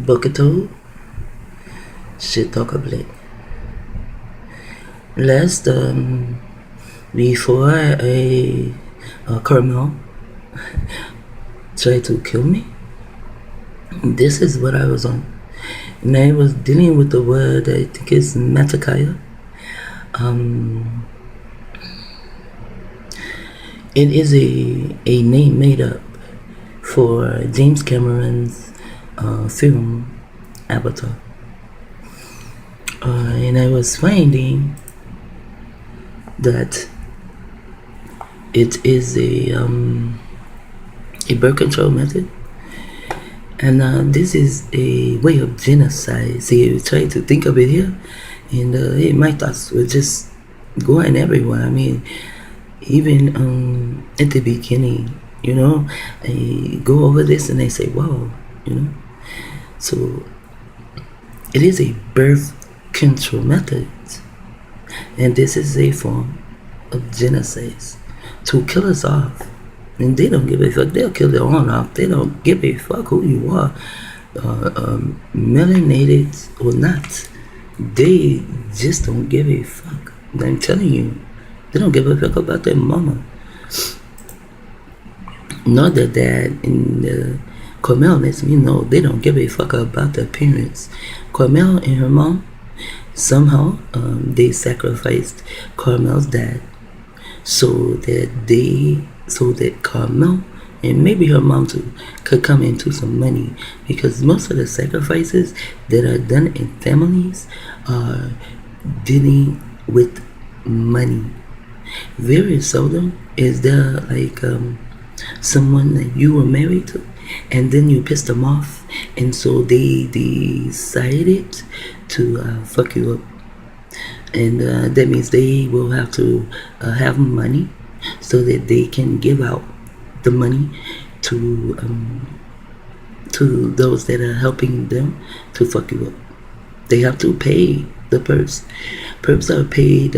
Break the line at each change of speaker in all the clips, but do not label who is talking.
Boketo, shit talk a blit. Last before a Carmel tried to kill me, this is what I was on. And I was dealing with the word, I think it's Matakaya. It is a name made up for James Cameron's film Avatar. And I was finding that it is a birth control method, and this is a way of genocide. See, you try to think of it here, and my thoughts were just going everywhere. I mean, even at the beginning, I go over this and I say, wow, So it is a birth control method, and this is a form of genocide to kill us off. And they don't give a fuck. They'll kill their own off. They don't give a fuck who you are, melanated or not. They just don't give a fuck. I'm telling you, they don't give a fuck about their mama, nor their dad. And Carmel lets me know they don't give a fuck about their parents. Carmel and her mom, somehow they sacrificed Carmel's dad so that Carmel and maybe her mom too could come into some money, because most of the sacrifices that are done in families are dealing with money. Very seldom is there like someone that you were married to and then you pissed them off, and so they decided to fuck you up. And that means they will have to have money so that they can give out the money to those that are helping them to fuck you up. They have to pay the perps. Perps are paid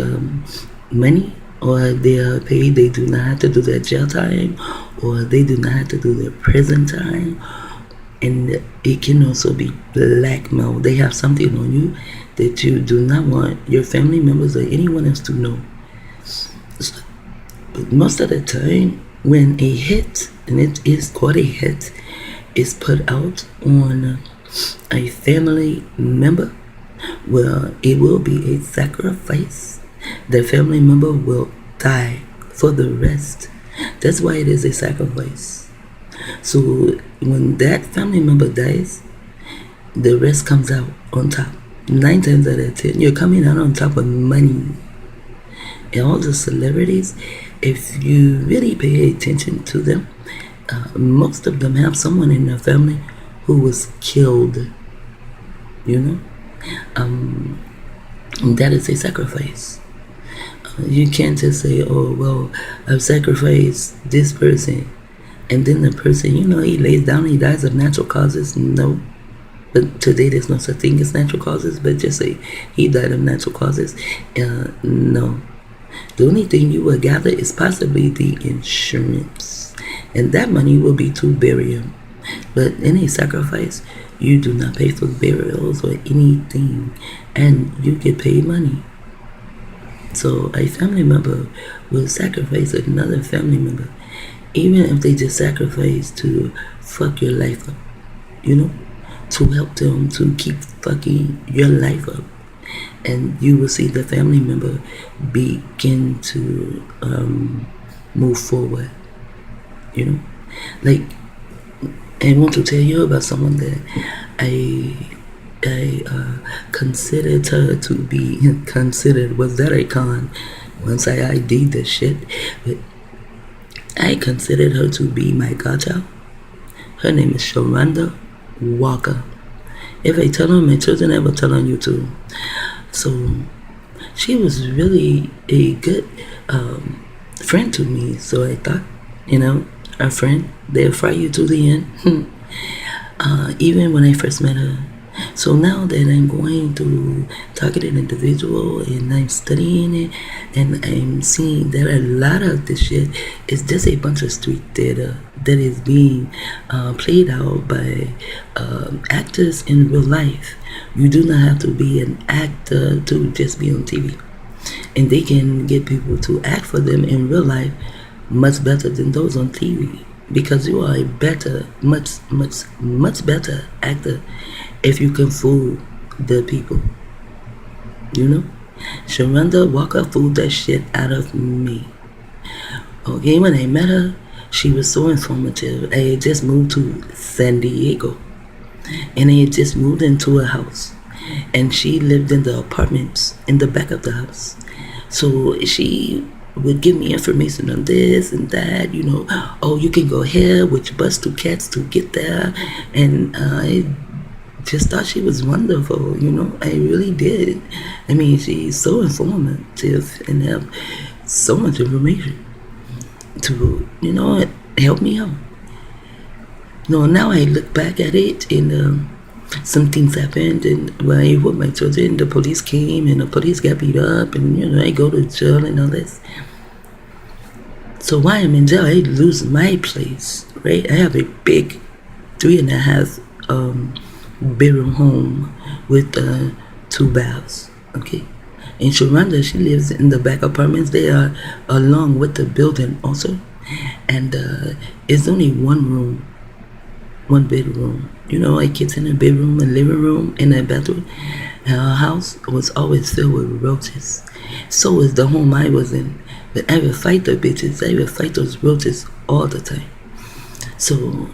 money, or they are paid. They do not have to do their jail time, or they do not have to do their prison time. And it can also be blackmail. They have something on you that you do not want your family members or anyone else to know. But most of the time, when a hit, and it is called a hit, is put out on a family member, well, it will be a sacrifice. The family member will die for the rest. That's why it is a sacrifice. So when that family member dies, the rest comes out on top. 9 times out of 10, you're coming out on top with money. And all the celebrities, if you really pay attention to them, most of them have someone in their family who was killed. That is a sacrifice. You can't just say, oh, well, I've sacrificed this person, and then the person, he lays down, he dies of natural causes. No. But today there's no such thing as natural causes, but just say he died of natural causes. No. The only thing you will gather is possibly the insurance, and that money will be to bury him. But any sacrifice, you do not pay for burials or anything, and you get paid money. So a family member will sacrifice another family member, even if they just sacrifice to fuck your life up, to help them to keep fucking your life up. And you will see the family member begin to move forward. Like, I want to tell you about someone that I considered her to be considered. Was that a con? Once I ID'd the shit, but I considered her to be my godchild. Her name is Sharonda Walker. If I tell on my children, I will tell on you too. So she was really a good friend to me. So I thought, a friend, they'll fry you to the end. Even when I first met her, So now that I'm going to targeted individual and I'm studying it and I'm seeing that a lot of this shit is just a bunch of street data that is being played out by actors in real life. You do not have to be an actor to just be on TV. And they can get people to act for them in real life much better than those on TV, because you are a better, much better actor if you can fool the people. You know? Sharonda Walker fooled that shit out of me. Okay, when I met her, she was so informative. I had just moved to San Diego, and I had just moved into a house, and she lived in the apartments in the back of the house. So she would give me information on this and that, oh, you can go here, which bus to catch to get there. And I just thought she was wonderful, I really did. I mean, she's so informative and have so much information to, help me out. Now I look back at it, and some things happened, and when I with my children, the police came, and the police got beat up, and I go to jail and all this. So while I'm in jail, I lose my place, right? I have a big 3.5 bedroom home with 2 baths, okay? And Sharonda, she lives in the back apartments. They are along with the building also, and it's only one bedroom. A kitchen, a bedroom, a living room, and a bathroom. Our house was always filled with roaches. So was the home I was in. But I would fight the bitches. I would fight those roaches all the time. So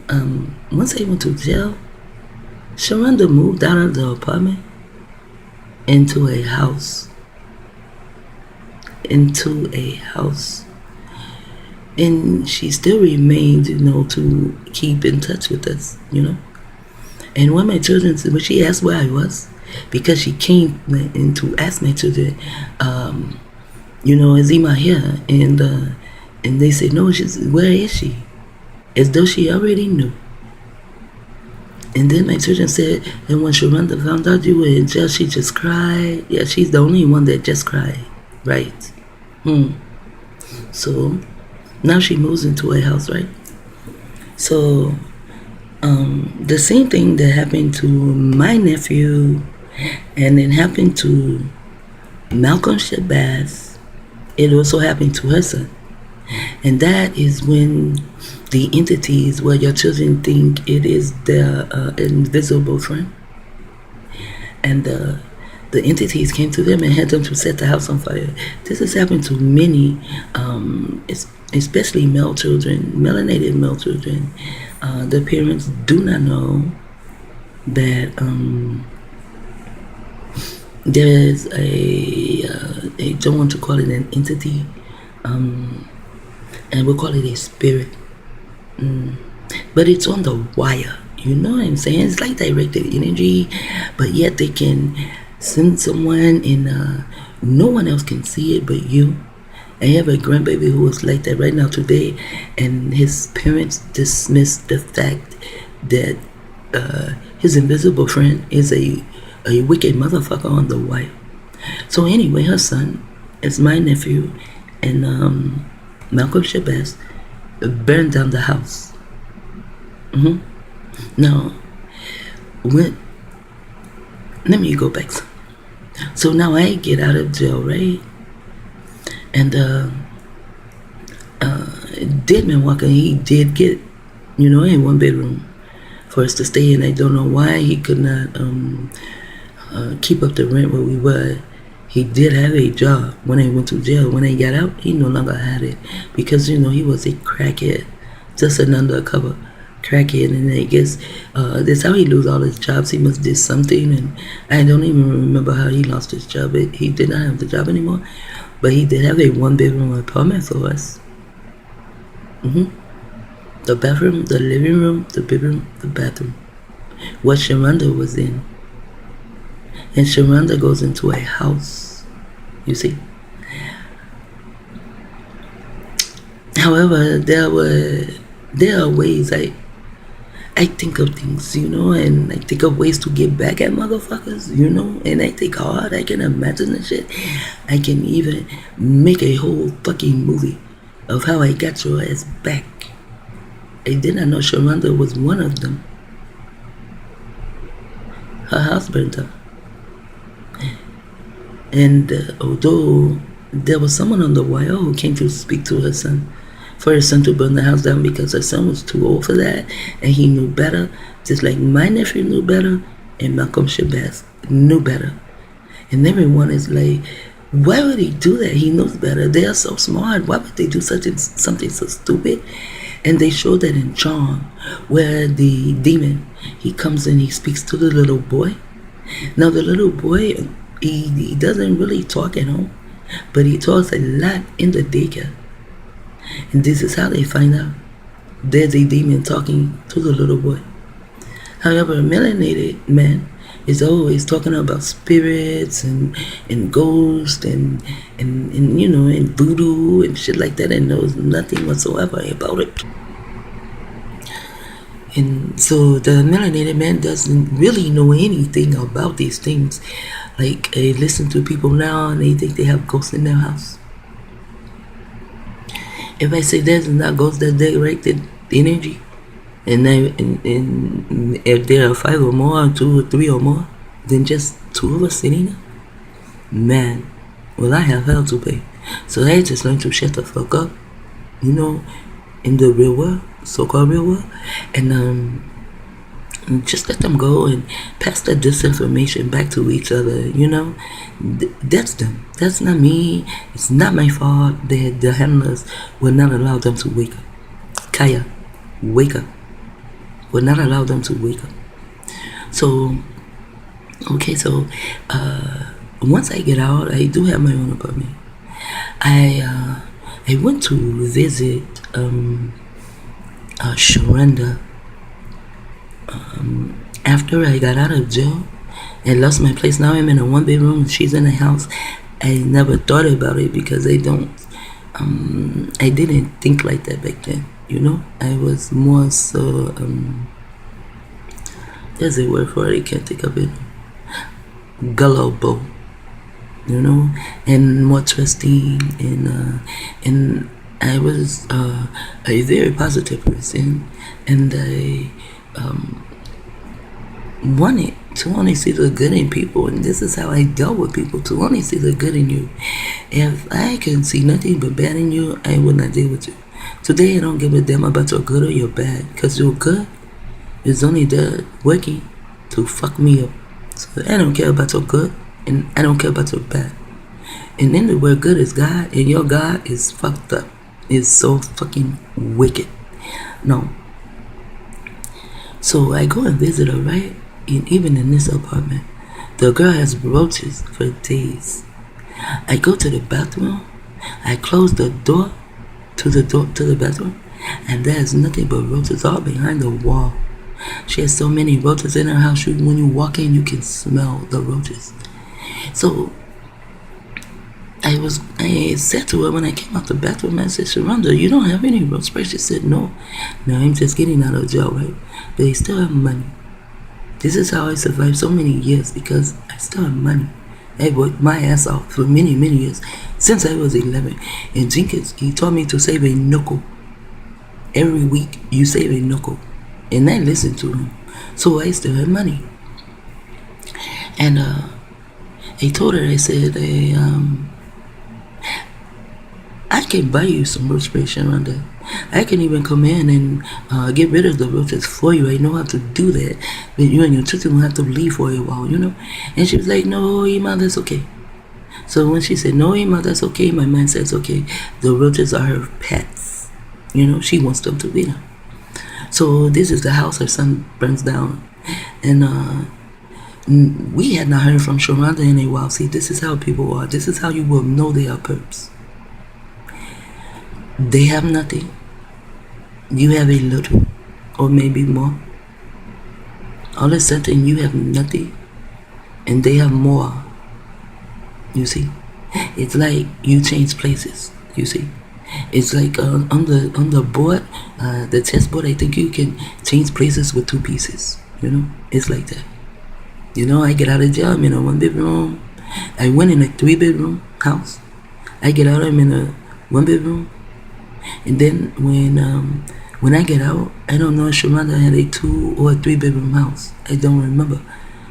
once I went to jail, Sharonda moved out of the apartment into a house. And she still remained, to keep in touch with us, And when my children, when she asked where I was, because she came in to ask my children, is Ima here? And they said, no, where is she? As though she already knew. And then my children said, and when Sharonda found out you were in jail, she just cried. Yeah, she's the only one that just cried, right? So now she moves into a house, right? So the same thing that happened to my nephew and it happened to Malcolm Shabazz, it also happened to her son. And that is when the entities where your children think it is their invisible friend, and the entities came to them and had them to set the house on fire. This has happened to many, especially male children, melanated male children. The parents do not know that there is I don't want to call it an entity, and we'll call it a spirit. But it's on the wire, you know what I'm saying? It's like directed energy, but yet they can send someone and no one else can see it but you. I have a grandbaby who is like that right now today, and his parents dismissed the fact that his invisible friend is a wicked motherfucker on the wire. So anyway, her son is my nephew, and Malcolm Shabazz burned down the house. Now, let me go back. So now I get out of jail, right? And Deadman Walker, he did get, in one bedroom for us to stay in. I don't know why he could not keep up the rent where we were. He did have a job when I went to jail. When I got out, he no longer had it because, he was a crackhead, just an undercover crackhead. And I guess that's how he lose all his jobs. He must did something, and I don't even remember how he lost his job. He did not have the job anymore, but he did have a 1-bedroom apartment for us. The bathroom, the living room, the bedroom, the bathroom. What Sharonda was in. And Sharonda goes into a house, you see. However, there are ways I think of things, and I think of ways to get back at motherfuckers, and I think hard. I can imagine the shit. I can even make a whole fucking movie of how I got your ass back. I did not know Sharonda was one of them. Her house burned up. And although there was someone on the wire who came to speak to her son, for her son to burn the house down because her son was too old for that and he knew better, just like my nephew knew better and Malcolm Shabazz knew better. And everyone is like, why would he do that? He knows better. They are so smart. Why would they do something so stupid? And they show that in John, where the demon, he comes and he speaks to the little boy. Now the little boy, he doesn't really talk at home, but he talks a lot in the daycare. And this is how they find out there's a demon talking to the little boy. However, a melanated man is always talking about spirits and ghosts and voodoo and shit like that, and knows nothing whatsoever about it. And so the melanated man doesn't really know anything about these things. Like, they listen to people now and they think they have ghosts in their house. If I say there's not ghosts, that directed energy, and if there are 5 or more, or 2 or 3 or more, then just 2 of us sitting there, man, well, I have hell to pay. So I just learned to shut the fuck up, in the real world, so-called real world, and just let them go and pass that disinformation back to each other. That's them. That's not me. It's not my fault. The handlers will not allow them to wake up. Kaya, wake up. Will not allow them to wake up. So, okay, so once I get out, I do have my own apartment. I went to visit Sharonda after I got out of jail and lost my place. Now I'm in a 1-bedroom and she's in a house. I never thought about it because I didn't think like that back then, I was more so, there's a word for it, I can't think of it, gullible, and more trusting, and I was a very positive person, and I wanted to only see the good in people, and this is how I dealt with people, to only see the good in you. If I can see nothing but bad in you, I will not deal with you. Today I don't give a damn about your good or your bad, because your good is only there working to fuck me up. So I don't care about your good, and I don't care about your bad. And then the word good is God, and your God is fucked up. It's so fucking wicked. No. So I go and visit her, right? And even in this apartment, the girl has roaches for days. I go to the bathroom, I close the door to the bathroom, and there's nothing but roaches all behind the wall. She has so many roaches in her house, when you walk in, you can smell the roaches. So I said to her when I came out the bathroom, I said, Sharonda, you don't have any road spray? She said, no, I'm just getting out of jail, right? But they still have money. This is how I survived so many years, because I still have money. I worked my ass off for many, many years, since I was 11. And Jenkins, he taught me to save a nickel. Every week, you save a nickel. And I listened to him. So I still have money. And I told her, I said, I can buy you some roach spray, Sharonda. I can even come in and get rid of the roaches for you. I know how to do that. But you and your children will have to leave for a while, And she was like, no, Ima, that's okay. So when she said, no, Ima, that's okay, my mind says, okay, the roaches are her pets. She wants them to be there. So this is the house her son burns down. And we had not heard from Sharonda in a while. See, this is how people are. This is how you will know they are perps. They have nothing. You have a little, or maybe more. All of a sudden, you have nothing, and they have more. You see? It's like you change places. You see? It's like on the board, the chessboard. I think you can change places with 2 pieces. It's like that. I get out of jail. I'm in a 1 bedroom. I went in a 3 bedroom house. I get out. I'm in a 1 bedroom. And then when I get out, I don't know if Sharonda had a 2 or a 3 bedroom house. I don't remember.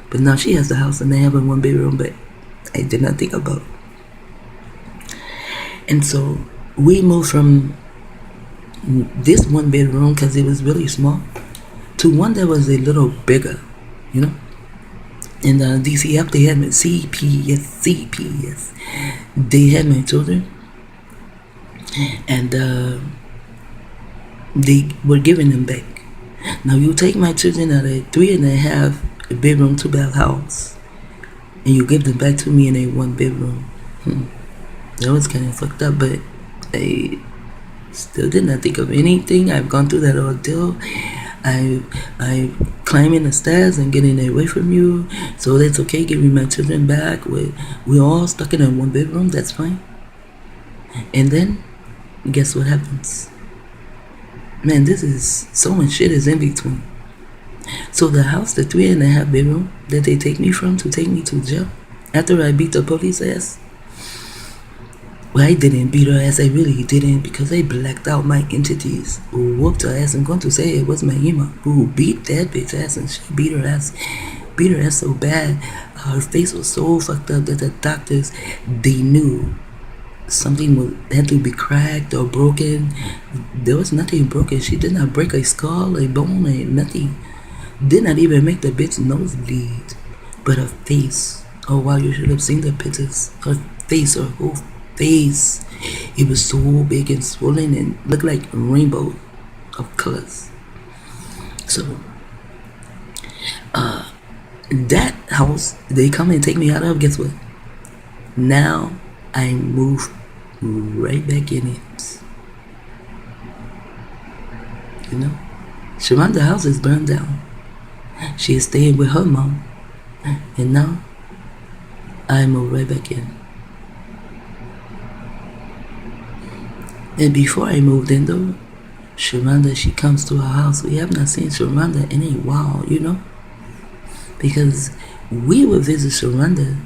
But now she has the house and they have a 1 bedroom, but I did not think about it. And so we moved from this 1 bedroom, because it was really small, to one that was a little bigger, In DCF, they had my CPS. They had my children, and they were giving them back. Now you take my children out of a 3.5 bedroom, 2 bath house, and you give them back to me in a 1 bedroom. That was kind of fucked up, but I still did not think of anything. I've gone through that ordeal. I climbing the stairs and getting away from you, so that's okay. Give me my children back. We're all stuck in a 1 bedroom. That's fine. And then, guess what happens? Man, this is so much shit is in between. So the house, the 3.5 bedroom that they take me from to take me to jail, after I beat the police ass. Well, I didn't beat her ass. I really didn't, because I blacked out my entities who whooped her ass. I'm going to say it was my Ima who beat that bitch ass, and she beat her ass so bad. Her face was so fucked up that the doctors, they knew something had to be cracked or broken. There was nothing broken. She did not break a skull, a bone, nothing. Did not even make the bitch nose bleed. But her face, oh wow, you should have seen the pictures. Her whole face, it was so big and swollen and looked like a rainbow of colors. So that house they come and take me out of, guess what? Now I move right back in it. Sharonda's house is burned down. She is staying with her mom, and now I move right back in. And before I moved in though, Sharonda, she comes to our house. We have not seen Sharonda in a while, because we would visit Sharonda,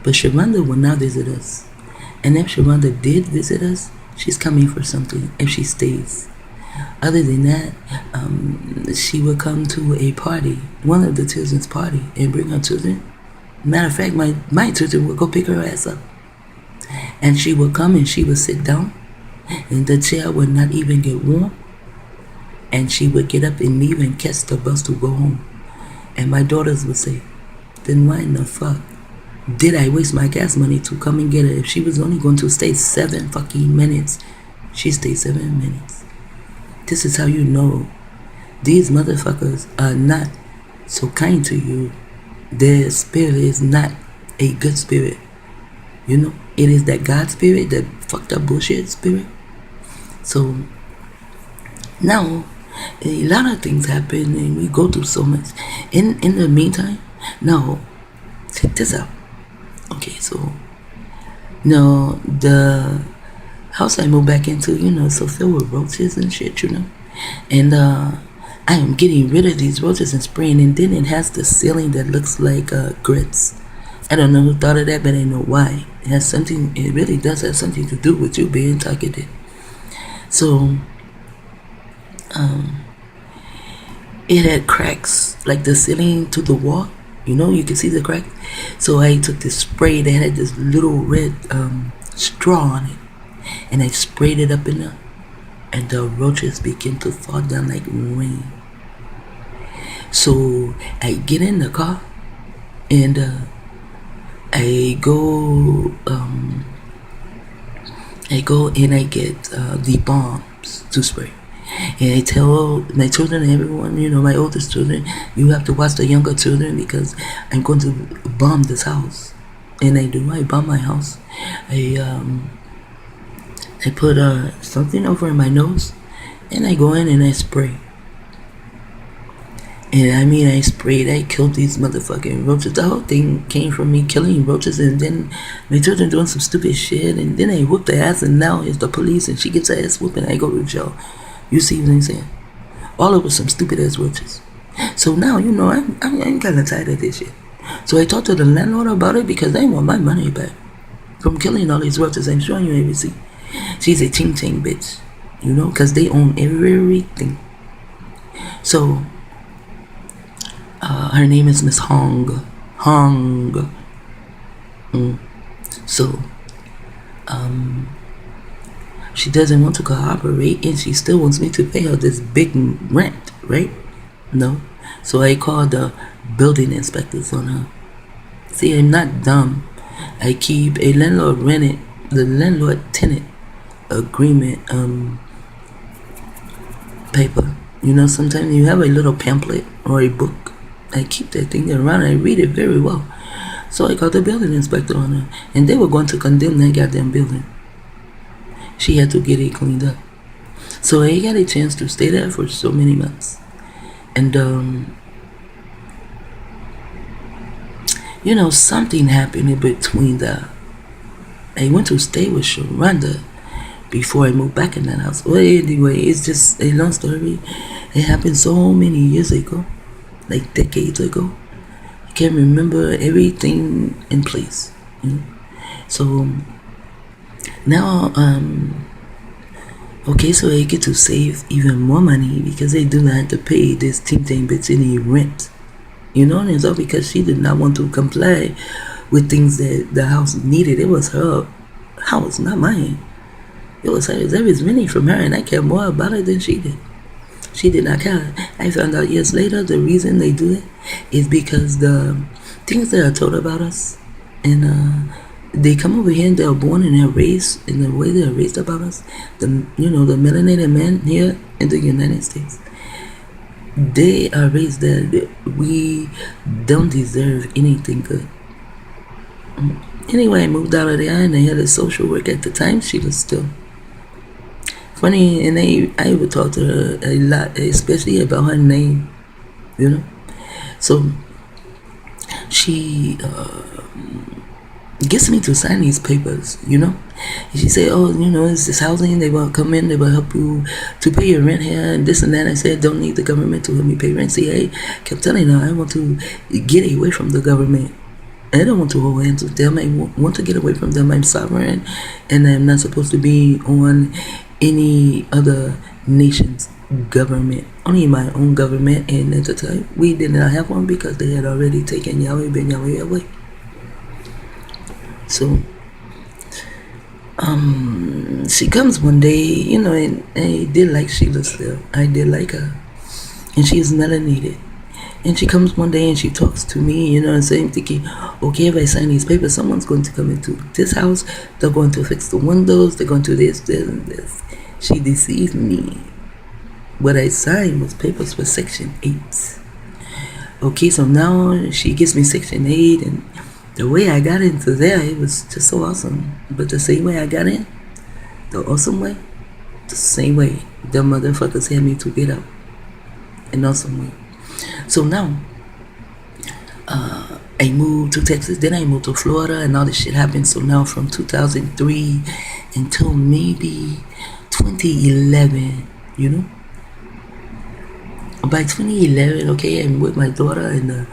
but Sharonda will not visit us. And if Sharonda did visit us, she's coming for something if she stays. Other than that, she would come to a party, one of the children's party, and bring her children. Matter of fact, my children would go pick her ass up. And she would come and she would sit down, and the chair would not even get warm, and she would get up and leave and catch the bus to go home. And my daughters would say, then why in the fuck did I waste my gas money to come and get her? If she was only going to stay 7 fucking minutes, she stayed 7 minutes. This is how you know these motherfuckers are not so kind to you. Their spirit is not a good spirit. It is that God spirit, that fucked up bullshit spirit. So now a lot of things happen and we go through so much. In the meantime, now check this out. Okay, so now the house I moved back into, so filled with roaches and shit, and I am getting rid of these roaches and spraying, and then it has the ceiling that looks like grits. I don't know who thought of that, but I know why. It really does have something to do with you being targeted. So it had cracks, like the ceiling to the wall, you can see the crack. So I took this spray that had this little red straw on it, and I sprayed it up in there, and the roaches began to fall down like rain. So I get in the car, and I go and I get the bombs to spray. And I tell my children and everyone, my oldest children, you have to watch the younger children because I'm going to bomb this house. And I do. I bomb my house. I put something over my nose, and I go in and I spray. And I mean, I sprayed, I killed these motherfucking roaches. The whole thing came from me killing roaches, and then my children doing some stupid shit, and then I whooped their ass, and now it's the police, and she gets her ass whooped, and I go to jail. You see what I'm saying? All over some stupid ass roaches. So now, I'm kind of tired of this shit. So I talked to the landlord about it because they want my money back from killing all these roaches. I'm sure you ever see. She's a ching ching bitch, because they own everything. So her name is Miss Hong. So she doesn't want to cooperate, and she still wants me to pay her this big rent, right? No. So I called the building inspectors on her. See, I'm not dumb. I keep a the landlord-tenant agreement paper. Sometimes you have a little pamphlet or a book. I keep that thing around. I read it very well. So I called the building inspector on her, and they were going to condemn that goddamn building. She had to get it cleaned up. So I got a chance to stay there for so many months. And something happened in between I went to stay with Sharonda before I moved back in that house. Well, anyway, it's just a long story. It happened so many years ago, like decades ago. I can't remember everything in place. So now, so I get to save even more money because I do not have to pay this ting bitch any rent. And it's all because she did not want to comply with things that the house needed. It was her house, not mine. It was hers. There was money from her, and I cared more about it than she did. She did not care. I found out years later the reason they do it is because the things that are told about us, and they come over here and they're born and they're raised in the way they're raised about us. The melanated men here in the United States, they are raised that we don't deserve anything good. Anyway, I moved out of there, and I had a social work at the time. She was still funny, and I would talk to her a lot, especially about her name, So she gets me to sign these papers, And she said, it's this housing, they will come in, they will help you to pay your rent here, and this and that. I said, don't need the government to help me pay rent. See, I kept telling her, I want to get away from the government. I don't want to hold hands with them. I want to get away from them. I'm sovereign, and I'm not supposed to be on any other nation's government, only my own government. And at the time, we did not have one because they had already taken Yahweh Ben Yahweh away. So she comes one day, and I did like Sheila still. I did like her, and she is melanated. And she comes one day and she talks to me, and so I'm thinking, okay, if I sign these papers, someone's going to come into this house, they're going to fix the windows, they're going to this, and this. She deceived me. What I signed was papers for Section 8. Okay, so now she gives me Section 8, and the way I got into there, it was just so awesome. But the same way I got in, the awesome way, the same way the motherfuckers had me to get out. An awesome way. So now, I moved to Texas, then I moved to Florida, and all this shit happened. So now from 2003 until maybe 2011, By 2011, okay, I'm with my daughter and the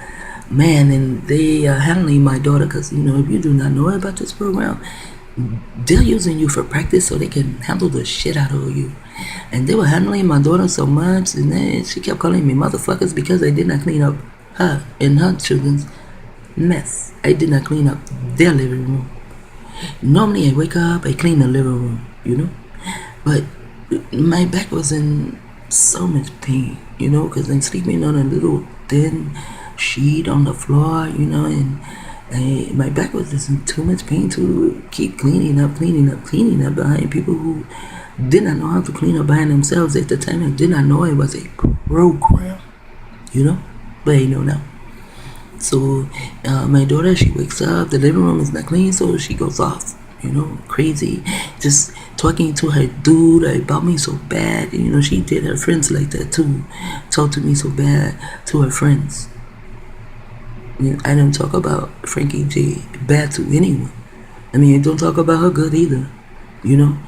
man, and they are handling my daughter because, if you do not know about this program, they're using you for practice so they can handle the shit out of you. And they were handling my daughter so much, and then she kept calling me motherfuckers because I did not clean up her and her children's mess. I did not clean up their living room. Normally I wake up, I clean the living room, But my back was in so much pain, because I'm sleeping on a little thin sheet on the floor, and my back was just in too much pain to keep cleaning up behind people who did not know how to clean up behind themselves. At the time, I did not know it was a program, but I know now. So my daughter, she wakes up, the living room is not clean, so she goes off, crazy, just talking to her dude about me so bad. You know, she did her friends like that too. Talk to me so bad to her friends. You know, I don't talk about Frankie J bad to anyone. I mean, I don't talk about her good either. You know,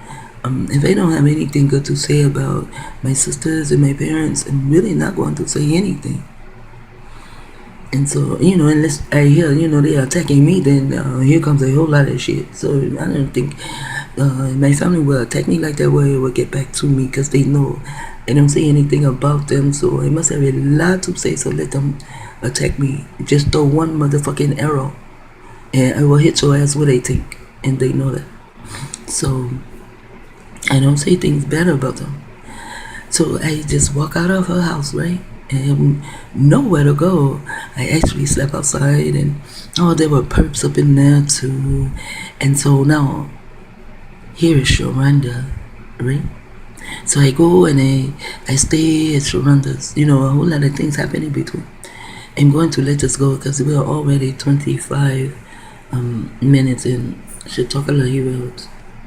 if I don't have anything good to say about my sisters and my parents, I'm really not going to say anything. And so, you know, unless I hear, you know, they are attacking me, then here comes a whole lot of shit. So I don't think my family will attack me like that, where it will get back to me, because they know I don't say anything about them. So I must have a lot to say, so let them attack me. Just throw one motherfucking arrow and I will hit your ass with a tank, and they know that. So I don't say things bad about them. So I just walk out of her house, right? And nowhere to go. I actually slept outside, and there were perps up in there too. And so now, here is Sharonda, right? So I go and I stay at Sharonda's. You know, a whole lot of things happen in between. I'm going to let this go because we are already 25 minutes in. Should talk a little about